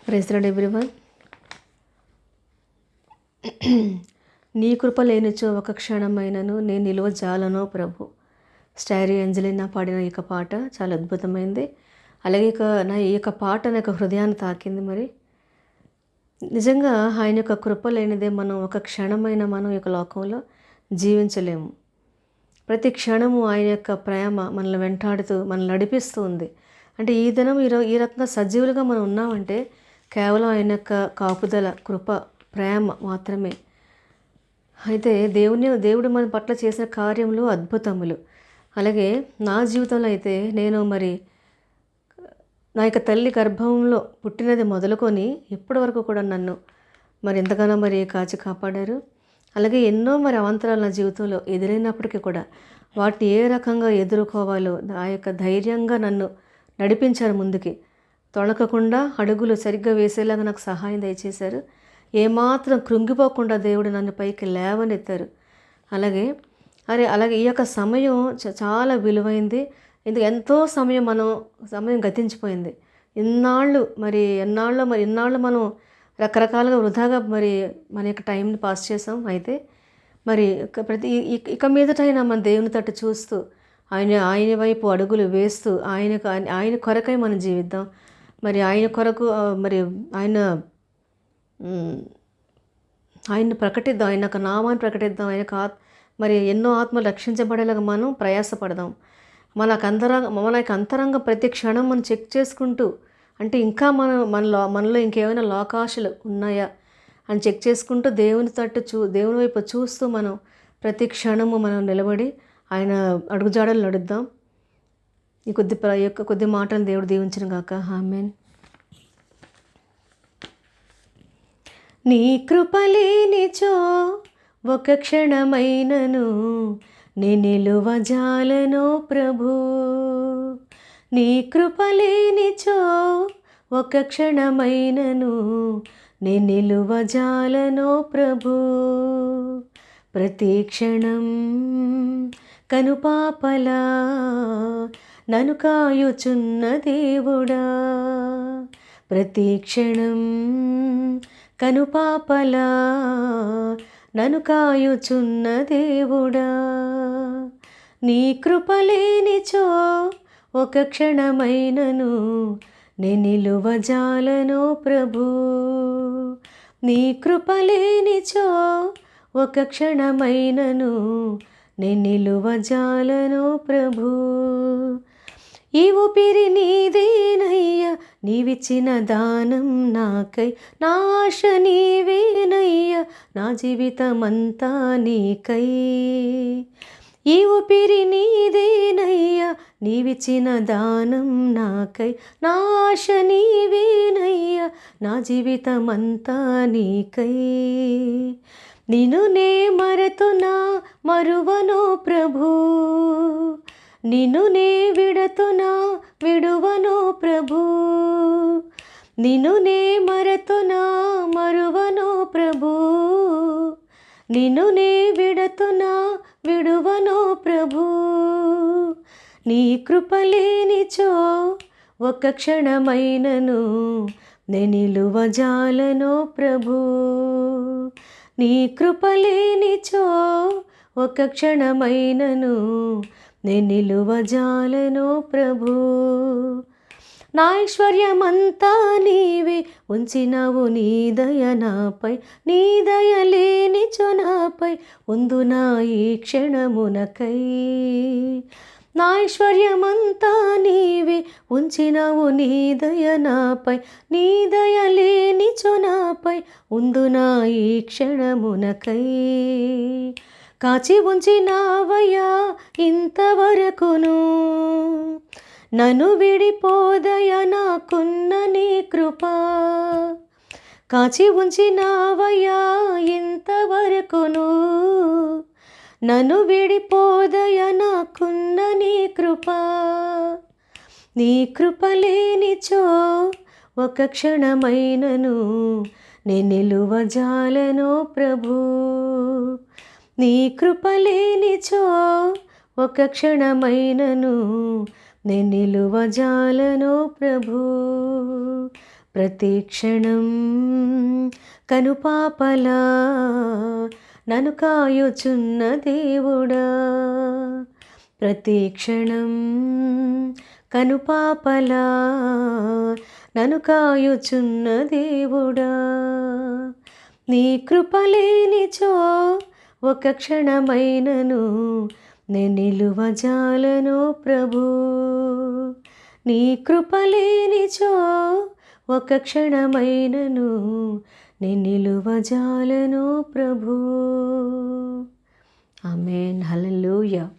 Praise lord everyone. నీ కృప లేనిచో ఒక క్షణమైనను నేను నిలువ జాలను ప్రభు. స్టైరీ అంజలినా పాడిన ఈ పాట చాలా అద్భుతమైంది. అలాగే ఈ యొక్క పాట నాకు హృదయాన్ని తాకింది. మరి నిజంగా ఆయన యొక్క కృప లేనిదే మనం ఒక క్షణమైన మనం ఈ యొక్క లోకంలో జీవించలేము. ప్రతి క్షణము ఆయన యొక్క ప్రేమ మనల్ని వెంటాడుతూ మనల్ని నడిపిస్తూ ఉంది. అంటే ఈ దినం ఈ రకంగా సజీవులుగా మనం ఉన్నామంటే కేవలం ఆయన యొక్క కాపుదల, కృప, ప్రేమ మాత్రమే. అయితే దేవుడు మన పట్ల చేసిన కార్యములు అద్భుతములు. అలాగే నా జీవితంలో అయితే నేను నా యొక్క తల్లి గర్భంలో పుట్టినది మొదలుకొని ఇప్పటి వరకు కూడా నన్ను ఎంతగానో కాచి కాపాడారు. అలాగే ఎన్నో అవాంతరాలు నా జీవితంలో ఎదురైనప్పటికీ కూడా వాటిని ఏ రకంగా ఎదుర్కోవాలో ఆ యొక్క ధైర్యంగా నన్ను నడిపించారు ముందుకి. తొణకకుండా అడుగులు సరిగ్గా వేసేలాగా నాకు సహాయం దయచేశారు. ఏమాత్రం కృంగిపోకుండా దేవుడు నన్ను పైకి లేవనెత్తారు. అలాగే ఈ యొక్క సమయం చాలా విలువైంది. ఎంతో సమయం గతించిపోయింది. ఇన్నాళ్ళు మనం రకరకాలుగా వృధాగా మన యొక్క టైంని పాస్ చేసాం. అయితే ఇక మీదటైనా మన దేవుని తట్టు చూస్తూ ఆయన వైపు అడుగులు వేస్తూ ఆయన కొరకై మనం జీవిద్దాం. ఆయన కొరకు ఆయన్ని ప్రకటిద్దాం. ఆయన యొక్క నామాన్ని ప్రకటిద్దాం. ఎన్నో ఆత్మలు రక్షించబడేలాగా మనం ప్రయాసపడదాం. మన యొక్క అంతరంగం ప్రతి క్షణం మనం చెక్ చేసుకుంటూ, అంటే ఇంకా మనలో ఇంకేమైనా లోకాశలు ఉన్నాయా అని చెక్ చేసుకుంటూ దేవుని వైపు చూస్తూ మనం ప్రతి క్షణము మనం నిలబడి ఆయన అడుగుజాడలు నడుద్దాం. ఈ కొద్ది మాటలు దేవుడు దీవించును గాక. ఆమేన్. నీ కృపలేనిచో ఒక క్షణమైనను నే నిలువజాలను ప్రభు. నీ కృపలేనిచో ఒక క్షణమైనను నే నిలువజాలను ప్రభు. ప్రతి క్షణం కనుపాపలా నన్ను కాయుచున్న దేవుడా. ప్రతి క్షణం కనుపాపలా నన్ను కాయుచున్న దేవుడా. నీ కృపలేనిచో ఒక క్షణమైనను నే నిలువజాలను ప్రభు. నీ కృపలేనిచో ఒక క్షణమైనను నే నిలువజాలను ప్రభు. ఈ ఊపిరి నీదేనయ్యా, నీవిచ్చిన దానం నాకై. నా ఆశ నీవేనయ్యా, నా జీవితమంతా నీకై. ఈ ఊపిరి నీదేనయ్యా, నీవిచ్చిన దానం నాకై. నా ఆశ నీవేనయ్యా, నా జీవితమంతా నీకై. నిన్ను నే మరువను ప్రభు. నిన్ను నే విడువను ప్రభు. నిన్ను నే మరువను ప్రభు. నిన్ను నే విడువను ప్రభు. నీ కృపలేనిచో ఒక క్షణమైనను నే నిలువజాలను ప్రభు. నీ కృపలేనిచో ఒక క్షణమైనను నే నిలువజాలను ప్రభు. నా ఐశ్వర్యమంతా నీవే ఉంచినవు, నీ దయ నాపై. నీ దయ లేనిచో నాపై ఉందునా ఈ క్షణమునకై. నా ఐశ్వర్యమంతా నీవే ఉంచినవు, నీ దయ నాపై. నీ దయ లేనిచో నాపై ఉందునా ఈ క్షణమునకై. కాచి ఉంచినావయ్యా ఇంతవరకును, నన్ను విడిపోదయ నాకున్న నీ కృప. కాచి ఉంచినావయ్యా ఇంతవరకును, నన్ను విడిపోదయ నాకున్న నీ కృప. నీ కృప లేనిచో ఒక క్షణమైనను నే నిలువజాలను ప్రభు. నీ కృప లేనిచో ఒక క్షణమైనను నే నిలువజాలను ప్రభు. ప్రతి క్షణం కనుపాపలా నన్ను కాయుచున్న దేవుడా, ప్రతి క్షణం కనుపాపలా నన్ను కాయుచున్న దేవుడా, నీ కృపలేనిచో ఒక క్షణమైనను నేను నిలువజాలను ప్రభు, నీ కృపలేనిచో ఒక క్షణమైనను నేను నిలువజాలను ప్రభు. ఆమేన్. హల్లెలూయా.